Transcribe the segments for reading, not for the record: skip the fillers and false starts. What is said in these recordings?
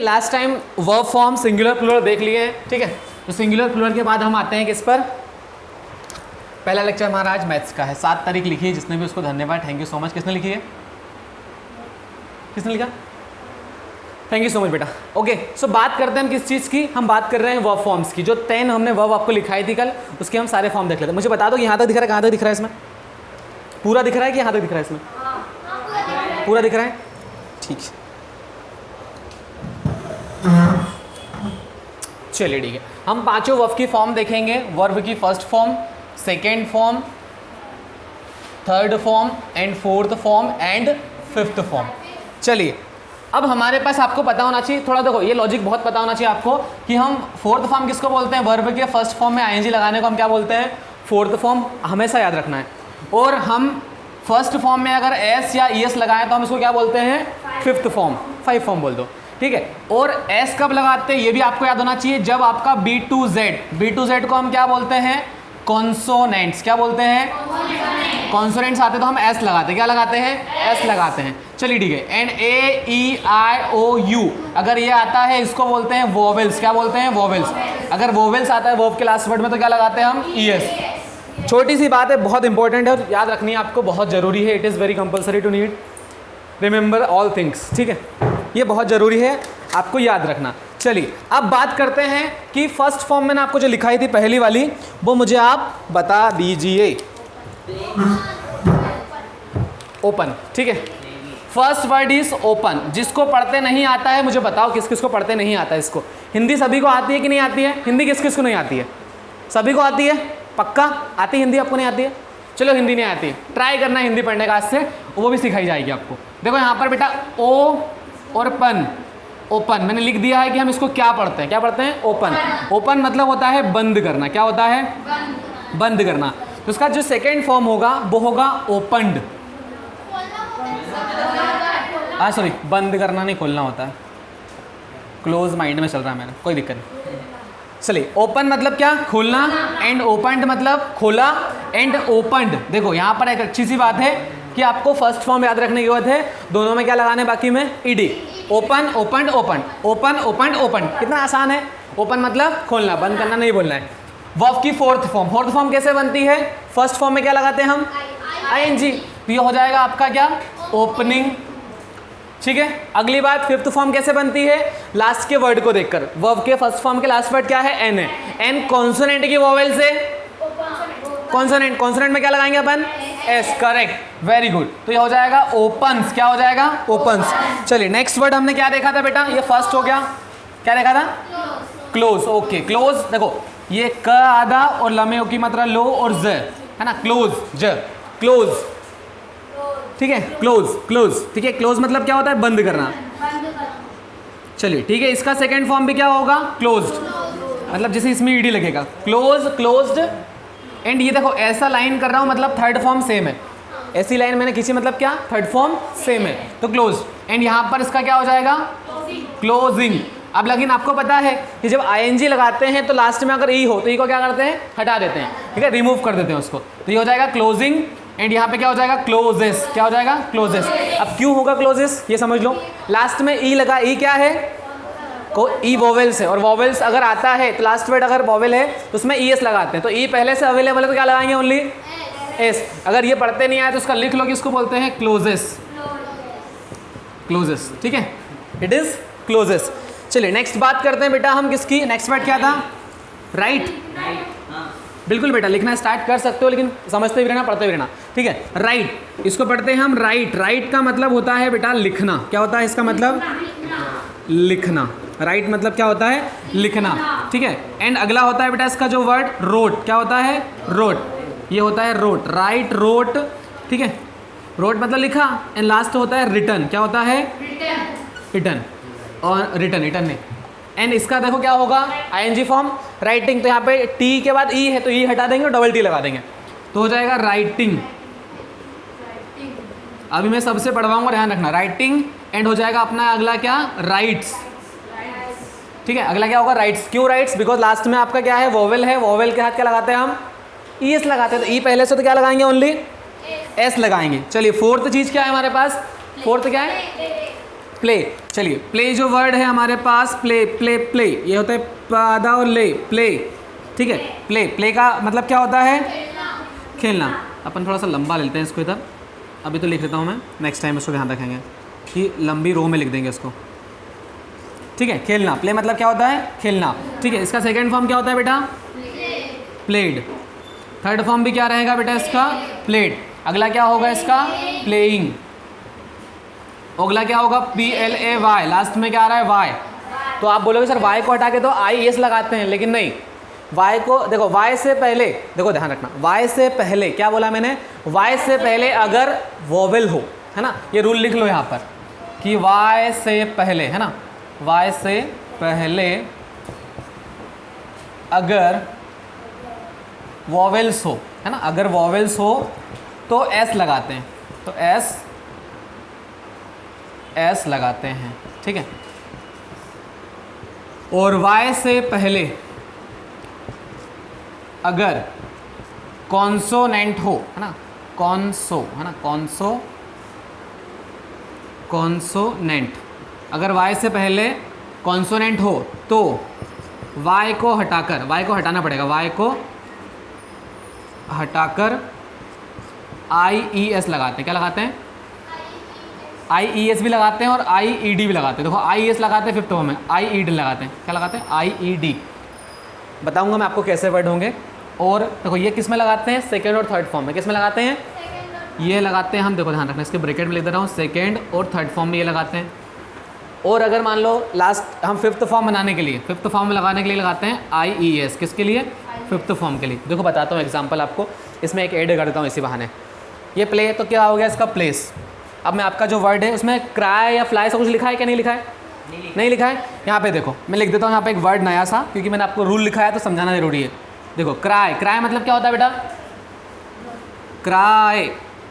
Last time verb form singular plural देख लिए हैं, ठीक है। तो सिंगुलर प्लूरल के बाद हम आते हैं किस पर, पहला लेक्चर हमारा आज मैथ्स का है। 7 तारीख लिखी है, जिसने भी उसको धन्यवाद, थैंक यू सो मच। किसने लिखी है, किसने लिखा, थैंक यू सो मच बेटा। ओके, सो बात करते हैं हम किस चीज़ की, हम बात कर रहे हैं वर्ब फॉर्म्स की। जो 10 हमने वर्ब आपको लिखाई थी कल, उसके हम सारे फॉर्म देख लेते हैं। मुझे बता दो कि यहाँ तक दिख रहा है, कहाँ तक दिख रहा है इसमें, पूरा दिख रहा है कि यहाँ तक दिख रहा है इसमें, पूरा दिख रहा है, ठीक है। चलिए ठीक है, हम पांचों वर्ब की फॉर्म देखेंगे। वर्ब की first form, second form, third form and fourth form and fifth form. चलिए, अब हमारे पास आपको पता होना चाहिए, थोड़ा देखो ये लॉजिक बहुत पता होना चाहिए आपको कि हम फोर्थ फॉर्म किसको बोलते हैं। वर्ब के फर्स्ट फॉर्म में आईएनजी लगाने को हम क्या बोलते हैं, फोर्थ फॉर्म, हमेशा याद रखना है। और हम फर्स्ट फॉर्म में अगर एस या ईएस लगाएं तो हम इसको क्या बोलते हैं, फिफ्थ फॉर्म, 5 फॉर्म बोल दो, ठीक है। और एस कब लगाते हैं ये भी आपको याद होना चाहिए, जब आपका बी टू जेड को हम क्या बोलते हैं, कॉन्सोनेंट्स, क्या बोलते हैं, कॉन्सोनेंट्स आते तो हम एस लगाते हैं, क्या लगाते हैं, एस लगाते हैं। चलिए ठीक है। And A E I O you अगर ये आता है इसको बोलते हैं वोवेल्स, क्या बोलते हैं, वोवेल्स। अगर वोवेल्स आता है वर्ब के लास्ट वर्ड में तो क्या लगाते हैं हम, ई एस। छोटी सी बात है, बहुत इंपॉर्टेंट है और याद रखनी है आपको, बहुत ज़रूरी है। It is very compulsory to need remember all things, ठीक है, ये बहुत ज़रूरी है आपको याद रखना। चलिए अब बात करते हैं कि फर्स्ट फॉर्म मैंने आपको जो लिखाई थी पहली वाली, वो मुझे आप बता दीजिए। ओपन, ठीक है। First word is open. जिसको पढ़ते नहीं आता है मुझे बताओ, किस किस को पढ़ते नहीं आता है इसको। हिंदी सभी को आती है कि नहीं आती है, हिंदी किस किस को नहीं आती है, सभी को आती है, पक्का आती है हिंदी, आपको नहीं आती है, चलो हिंदी नहीं आती है, ट्राई करना हिंदी पढ़ने का, आज से वो भी सिखाई जाएगी आपको। देखो यहाँ पर बेटा ओ और पन, ओपन मैंने लिख दिया है कि हम इसको क्या पढ़ते हैं, क्या पढ़ते हैं, ओपन। ओपन मतलब होता है बंद करना, क्या होता है, बंद करना। तो उसका जो सेकेंड फॉर्म होगा वो होगा ओपनड। सॉरी, बंद करना नहीं, खोलना होता है, क्लोज माइंड में चल रहा है मेरा, कोई दिक्कत नहीं। चलिए, ओपन मतलब क्या, खोलना, एंड ओपनड मतलब खोला, एंड ओपनड। देखो यहाँ पर एक अच्छी सी बात है कि आपको फर्स्ट फॉर्म याद रखने की जरूरत है, दोनों में क्या लगाने बाकी में, ED. Open open open, open open open, कितना आसान है। ओपन मतलब खोलना, बंद करना नहीं बोलना है। वर्ब की फोर्थ फॉर्म कैसे बनती है, फर्स्ट फॉर्म में क्या लगाते हैं हम, आईएनजी, तो ये हो जाएगा आपका क्या, ओपनिंग, ठीक है। अगली बात, फिफ्थ फॉर्म कैसे बनती है, लास्ट के वर्ड को देखकर। वर्ब के फर्स्ट फॉर्म के लास्ट वर्ड क्या है, एन है। एन कॉन्सोनेंट की वोवेल से, कॉन्सोनेंट, कॉन्सोनेंट में क्या लगाएंगे अपन, एस, करेक्ट, वेरी गुड। तो ये हो जाएगा ओपन्स, क्या हो जाएगा, ओपन्स। चलिए नेक्स्ट वर्ड हमने क्या देखा था बेटा, ये फर्स्ट हो गया, क्या देखा था, क्लोज। ओके, क्लोज देखो ये क आधा और लमे की मात्रा लो और ज है ना, क्लोज, ज, क्लोज, ठीक है, क्लोज, क्लोज, ठीक है। क्लोज मतलब क्या होता है, बंद करना। चलिए ठीक है, इसका सेकेंड फॉर्म भी क्या होगा, क्लोज्ड, मतलब जैसे इसमें ईडी लगेगा, क्लोज, क्लोज्ड। एंड ये देखो ऐसा लाइन कर रहा हूँ मतलब थर्ड फॉर्म सेम है, ऐसी लाइन मैंने खींची मतलब क्या, थर्ड फॉर्म सेम है, तो क्लोज। एंड यहाँ पर इसका क्या हो जाएगा, क्लोजिंग। अब लेकिन आपको पता है कि जब आईएनजी लगाते हैं तो लास्ट में अगर ई हो तो ई को क्या करते हैं, हटा देते हैं, ठीक है, रिमूव कर देते हैं उसको, तो ये हो जाएगा क्लोजिंग। एंड यहाँ पे क्या हो जाएगा, क्लोजेस, क्या हो जाएगा, क्लोजेस। अब क्यों होगा क्लोजेस ये समझ लो, लास्ट में ई लगा, ई क्या है, को ई वोवेल्स है, और वोवेल्स अगर आता है तो लास्ट वर्ड अगर वोवेल है तो उसमें ई एस लगाते हैं, तो ई पहले से अवेलेबल है तो क्या लगाएंगे, ओनली एस। अगर ये पढ़ते नहीं आए तो उसका लिख लो कि इसको बोलते हैं क्लोजेस, क्लोजेस, ठीक है, इट इज क्लोजेस। चलिए नेक्स्ट बात करते हैं बेटा हम किसकी, नेक्स्ट वर्ड क्या था, राइट। बिल्कुल बेटा, लिखना स्टार्ट कर सकते हो लेकिन समझते भी रहना, पढ़ते भी रहना, ठीक है। राइट, इसको पढ़ते हैं हम राइट। राइट का मतलब होता है बेटा लिखना, क्या होता है इसका मतलब, लिखना। राइट मतलब क्या होता है, लिखना, ठीक है। एंड अगला होता है बेटा इसका जो वर्ड रोट, क्या होता है, रोट, ये होता है रोट, राइट, रोट, ठीक है। रोट मतलब लिखा, एंड लास्ट होता है रिटर्न, क्या होता है, रिटर्न, और रिटर्न, रिटर्न नहीं। एंड इसका देखो क्या होगा, आईएनजी फॉर्म, राइटिंग, तो यहाँ पे टी के बाद ई है तो ई हटा देंगे और डबल टी लगा देंगे, तो हो जाएगा राइटिंग। अभी मैं सबसे पढ़वाऊंगा, ध्यान रखना, राइटिंग। एंड हो जाएगा अपना अगला क्या, राइट्स, ठीक है। अगला क्या होगा, राइट्स। क्यों राइट्स, बिकॉज लास्ट में आपका क्या है, वोवेल है, वोवेल के साथ क्या लगाते हैं हम, ई एस लगाते हैं, तो ई पहले से तो क्या लगाएंगे, ओनली एस लगाएंगे। चलिए फोर्थ चीज़ क्या है हमारे पास, फोर्थ क्या है, प्ले। चलिए प्ले जो वर्ड है हमारे पास, प्ले प्ले प्ले, ये होता है पादा और ले, प्ले। ठीक है, प्ले, प्ले का मतलब क्या होता है? खेलना। अपन थोड़ा सा लंबा लेते हैं इसको इधर, अभी तो लिख लेता हूँ मैं, नेक्स्ट टाइम उसको ध्यान रखेंगे कि लंबी रो में लिख देंगे इसको। ठीक है, खेलना, प्ले मतलब क्या होता है? खेलना। ठीक है, इसका सेकेंड फॉर्म क्या होता है बेटा? प्लेड। थर्ड फॉर्म भी क्या रहेगा बेटा इसका? प्लेड। अगला क्या होगा इसका? प्लेइंग। अगला क्या होगा? PLAY, लास्ट में क्या आ रहा है? वाई। तो आप बोलोगे सर वाई को हटा के तो IES लगाते हैं, लेकिन नहीं, वाई को देखो, वाई से पहले देखो, ध्यान रखना, वाई से पहले क्या बोला मैंने? वाई से पहले अगर वोवेल हो, है ना, ये रूल लिख लो यहाँ पर कि वाई से पहले, है ना, वाई से पहले अगर वोवेल्स हो, है ना, अगर वोवेल्स हो तो S लगाते हैं, तो S लगाते हैं। ठीक है, और Y से पहले अगर कॉन्सोनेंट हो, है ना, कॉन्सो, है ना, कॉन्सोनेंट, अगर Y से पहले कॉन्सोनेंट हो तो Y को हटाकर, Y को हटाना पड़ेगा, Y को हटाकर IES लगाते हैं। क्या लगाते हैं? IES भी लगाते हैं और IED भी लगाते हैं। देखो IES लगाते हैं फिफ्थ फॉर्म में, IED लगाते हैं। क्या लगाते हैं? IED। बताऊंगा मैं आपको कैसे वर्ड होंगे। और देखो ये किस में लगाते हैं? सेकेंड और थर्ड फॉर्म में। किस में लगाते हैं? ये लगाते हैं हम, देखो ध्यान रखना, इसके ब्रैकेट में लिख दे रहा हूँ, सेकेंड और थर्ड फॉर्म में ये लगाते हैं। और अगर मान लो लास्ट हम फिफ्थ फॉर्म बनाने के लिए, फिफ्थ फॉर्म में लगाने के लिए लगाते हैं IES। किसके लिए? फिफ्थ फॉर्म के लिए। देखो बताता हूँ एग्जाम्पल आपको, इसमें एक ऐड कर देता हूँ इसी बहाने। ये प्ले तो क्या हो गया इसका? प्लेस। अब मैं आपका जो वर्ड है उसमें क्राई या फ्लाई से कुछ लिखा है क्या? नहीं लिखा है, नहीं लिखा है। यहाँ पे देखो मैं लिख देता हूँ यहाँ पे एक वर्ड नया सा, क्योंकि मैंने आपको रूल लिखा है तो समझाना जरूरी है। देखो क्राई, क्राई मतलब क्या होता है बेटा? क्राई,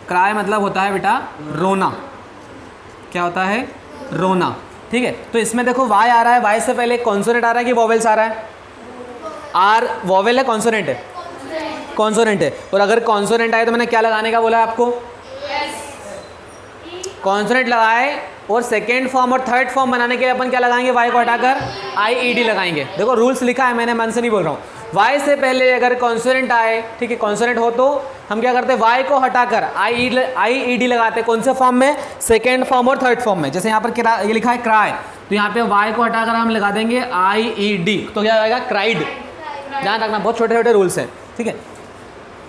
क्राई मतलब होता है बेटा रोना। क्या होता है? रोना। ठीक है, तो इसमें देखो वाई आ रहा है, वाई से पहले कॉन्सोनेंट आ रहा है कि वोवेल्स आ रहा है? आर वोवेल है, कॉन्सोनेंट है? कॉन्सोनेंट है। और अगर कॉन्सोनेंट आए तो मैंने क्या लगाने का बोला है आपको? कॉन्सोनेंट लगाए, और सेकेंड फॉर्म और थर्ड फॉर्म बनाने के लिए अपन क्या लगाएंगे? वाई को हटाकर IED लगाएंगे। देखो रूल्स लिखा है मैंने, मन से नहीं बोल रहा हूँ। वाई से पहले अगर कॉन्सोनेंट आए, ठीक है, कॉन्सोनेंट हो तो हम क्या करते हैं? वाई को हटाकर IED लगाते हैं। कौन से फॉर्म में? सेकेंड फॉर्म और थर्ड फॉर्म में। जैसे यहाँ पर ये लिखा है क्राई, तो यहाँ पे वाई को हटाकर हम लगा देंगे IED, तो क्या आएगा? क्राइड। ध्यान रखना, बहुत छोटे छोटे रूल्स हैं। ठीक है,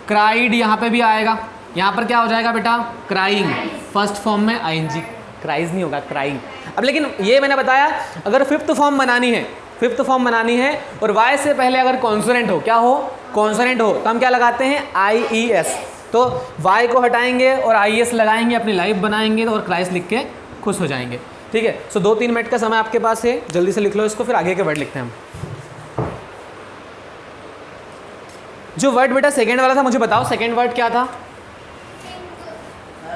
क्राइड यहाँ पे भी आएगा। यहाँ पर क्या हो जाएगा बेटा? क्राइंग। फर्स्ट फॉर्म में ING, क्राइज नहीं होगा, क्राइंग। अब लेकिन ये मैंने बताया, अगर फिफ्थ फॉर्म बनानी है, फिफ्थ फॉर्म बनानी है और वाई से पहले अगर कॉन्सोनेंट हो, क्या हो? कॉन्सोनेंट हो, तो हम क्या लगाते हैं? IES। तो वाई को हटाएंगे और IES लगाएंगे, अपनी लाइफ बनाएंगे और क्राइस लिख के खुश हो जाएंगे। ठीक है, सो 2-3 मिनट का समय आपके पास है, जल्दी से लिख लो इसको, फिर आगे के वर्ड लिखते हैं हम। जो वर्ड बेटा सेकेंड वाला था, मुझे बताओ सेकेंड वर्ड क्या था?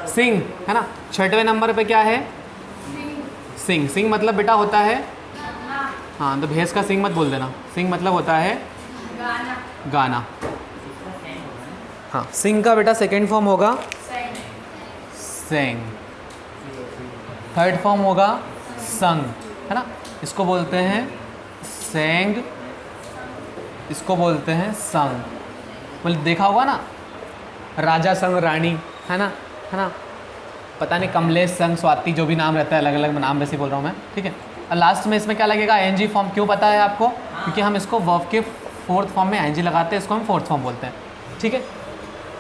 सिंग, है ना। 6वें नंबर पे क्या है? सिंग। सिंग मतलब बेटा होता है, हाँ, तो भैंस का सिंग मत बोल देना। सिंग मतलब होता है गाना। हाँ, सिंग का बेटा सेकेंड फॉर्म होगा सेंग, थर्ड फॉर्म होगा संग, है ना। इसको बोलते हैं सेंग, इसको बोलते हैं संग। मतलब देखा होगा ना, राजा संग रानी, है ना, है ना, पता नहीं कमलेश संग स्वाति, जो भी नाम रहता है, अलग अलग नाम वैसे बोल रहा हूँ मैं। ठीक है, और लास्ट में इसमें क्या लगेगा? ING form. क्यों पता है आपको? क्योंकि हम इसको वर्ब के फोर्थ फॉर्म में ING लगाते हैं, इसको हम फोर्थ फॉर्म बोलते हैं। ठीक है,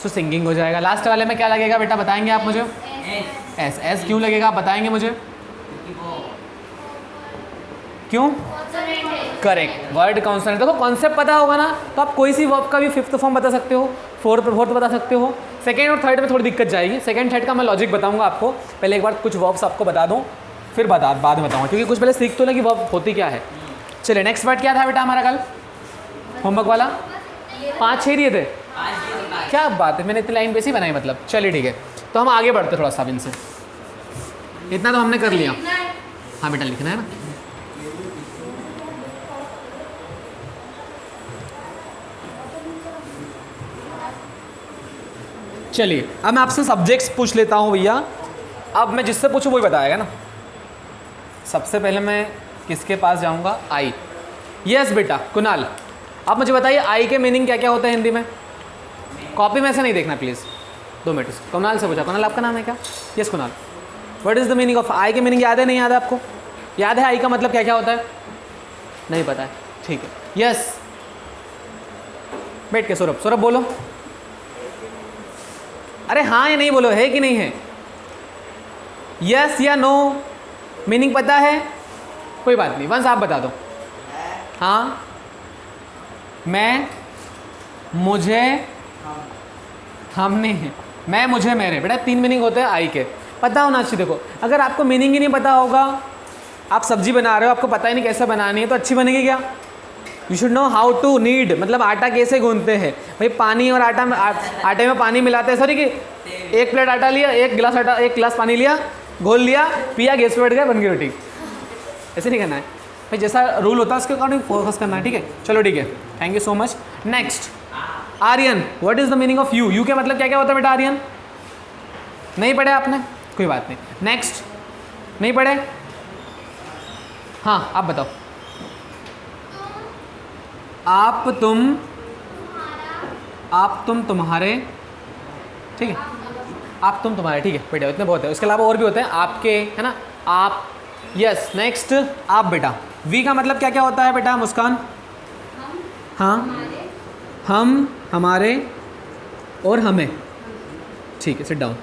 सो सिंगिंग हो जाएगा। लास्ट वाले में क्या लगेगा बेटा, बताएंगे आप मुझे? S। S क्यों लगेगा आप बताएंगे मुझे? क्यों? Correct, word consonant. देखो कॉन्सेप्ट पता होगा ना, तो आप कोई सी वर्ब का भी फिफ्थ फॉर्म बता सकते हो, फोर्थ बता सकते हो। सेकेंड और थर्ड में थोड़ी दिक्कत जाएगी। सेकेंड थर्ड का मैं लॉजिक बताऊंगा आपको। पहले एक बार कुछ वर्ब्स आपको बता दूं, फिर बाद में बताऊंगा, क्योंकि कुछ पहले सीख तो ना कि वर्ब होती क्या है। चलिए, नेक्स्ट वर्ड क्या था बेटा हमारा कल होमवर्क वाला? 5-6 दिए थे। क्या बात है, मैंने इतनी लाइन बेसी बनाई मतलब। चलिए ठीक है, तो हम आगे बढ़ते थोड़ा सा इनसे। इतना तो हमने कर लिया। हाँ बेटा, लिखना है ना। चलिए, अब मैं आपसे सब्जेक्ट्स पूछ लेता हूँ भैया। अब मैं जिससे पूछूँ वही बताएगा ना। सबसे पहले मैं किसके पास जाऊंगा? आई। यस बेटा कुणाल, आप मुझे बताइए आई के मीनिंग क्या क्या होता है हिंदी में? कॉपी में से नहीं देखना प्लीज़, 2 मिनट। कुणाल से पूछा, कुणाल आपका नाम है क्या? Yes Kunal, what is the meaning of I? के मीनिंग याद है नहीं याद है आपको? याद है आई का मतलब क्या क्या होता है? नहीं पता है, ठीक है। यस बैठ के सौरभ, सौरभ बोलो। अरे हाँ या नहीं बोलो, है कि नहीं है? यस या नो मीनिंग पता है? कोई बात नहीं, वंस आप बता दो। हाँ, मैं, मुझे, हमने, मैं, मुझे, मेरे। बेटा 3 मीनिंग होते हैं आई के, पता होना चाहिए। देखो अगर आपको मीनिंग ही नहीं पता होगा, आप सब्जी बना रहे हो, आपको पता ही नहीं कैसे बनानी है, तो अच्छी बनेगी क्या? You should know how to knead, मतलब आटा कैसे गूंथते हैं भाई। पानी और आटा में आटे में पानी मिलाते हैं, सॉरी कि 1 प्लेट आटा लिया, 1 गिलास आटा, 1 गिलास पानी लिया, घोल लिया, पिया, गैस पे बैठ गया, बन गई रोटी। ऐसे नहीं करना है भाई, जैसा रूल होता है उसके अकॉर्डिंग फोकस करना है, ठीक है? चलो ठीक है, thank you so much. Next Aryan, what is the meaning of you? You के मतलब क्या क्या होता है बेटा? आर्यन नहीं पढ़े आपने, कोई बात नहीं। नेक्स्ट, नहीं पढ़े? हाँ आप बताओ। आप, तुम, तुम्हारे, ठीक है? आप, तुम, तुम्हारे, ठीक है बेटा, इतने बहुत है। उसके अलावा और भी होते हैं, आपके, है ना, आप। यस नेक्स्ट आप बेटा। वी का मतलब क्या क्या होता है बेटा? मुस्कान। हाँ, हम, हमारे और हमें, ठीक है, सिट डाउन।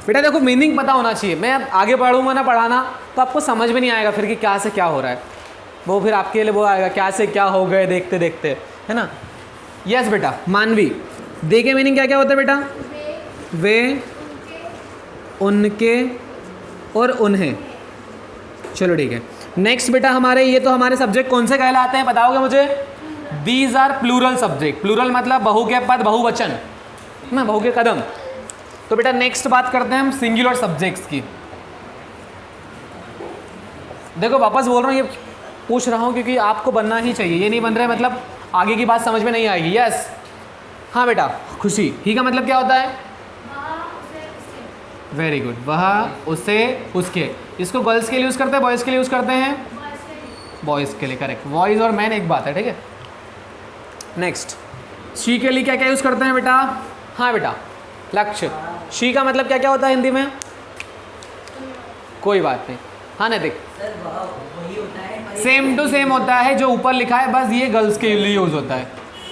बेटा देखो मीनिंग पता होना चाहिए। मैं अब आगे पढ़ूंगा ना पढ़ाना तो आपको समझ में नहीं आएगा फिर कि क्या से क्या हो रहा है, वो फिर आपके लिए वो आएगा क्या से क्या हो गए देखते देखते, है ना? यस बेटा। मानवी, दे के मीनिंग क्या क्या होता है बेटा? वे, उनके और उन्हें। चलो ठीक है। नेक्स्ट बेटा हमारे, ये तो हमारे सब्जेक्ट कौन से कहलाते हैं बताओगे मुझे? These are plural subject. Plural मतलब बहु के पद, बहुवचन ना, बहु के कदम। तो बेटा नेक्स्ट बात करते हैं हम सिंगुलर सब्जेक्ट्स की। देखो वापस बोल रहा हूँ, ये पूछ रहा हूँ क्योंकि आपको बनना ही चाहिए, ये नहीं बन रहा है मतलब आगे की बात समझ में नहीं आएगी। यस हाँ बेटा। खुशी, ही का मतलब क्या होता है? वेरी गुड, वह, उसे, उसके। इसको गर्ल्स के लिए यूज़ करते हैं, बॉयज़ के लिए यूज़ करते हैं? बॉयज़ के लिए, करेक्ट। बॉयज़ और मैन एक बात है, ठीक है? नेक्स्ट, शी के लिए क्या क्या यूज़ करते हैं बेटा? हाँ बेटा, लक्ष्य। शी का मतलब क्या क्या होता है हिंदी में? कोई बात नहीं। हाँ नैतिक, सेम टू सेम होता है, जो ऊपर लिखा है बस ये गर्ल्स के लिए यूज़ होता है,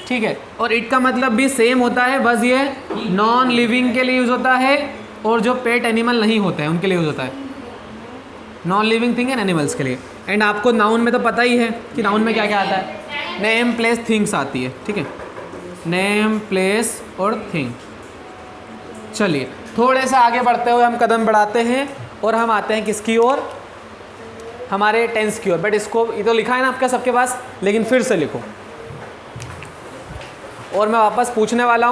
ठीक है? और इट का मतलब भी सेम होता है, बस ये नॉन लिविंग के लिए यूज़ होता है और जो पेट एनिमल नहीं होते हैं उनके लिए यूज़ होता है। Non living thing and animals के लिए। एंड आपको नाउन में तो पता ही है कि नाउन में क्या क्या आता है? नेम, प्लेस, थिंग्स आती है, ठीक है? नेम, प्लेस और थिंग। चलिए थोड़े से आगे बढ़ते हुए हम कदम बढ़ाते हैं और हम आते हैं किसकी ओर? हमारे टेंस की ओर। बट इसको, ये तो लिखा है ना आपका सबके पास, लेकिन फिर से लिखो। और मैं वापस पूछने वाला हूँ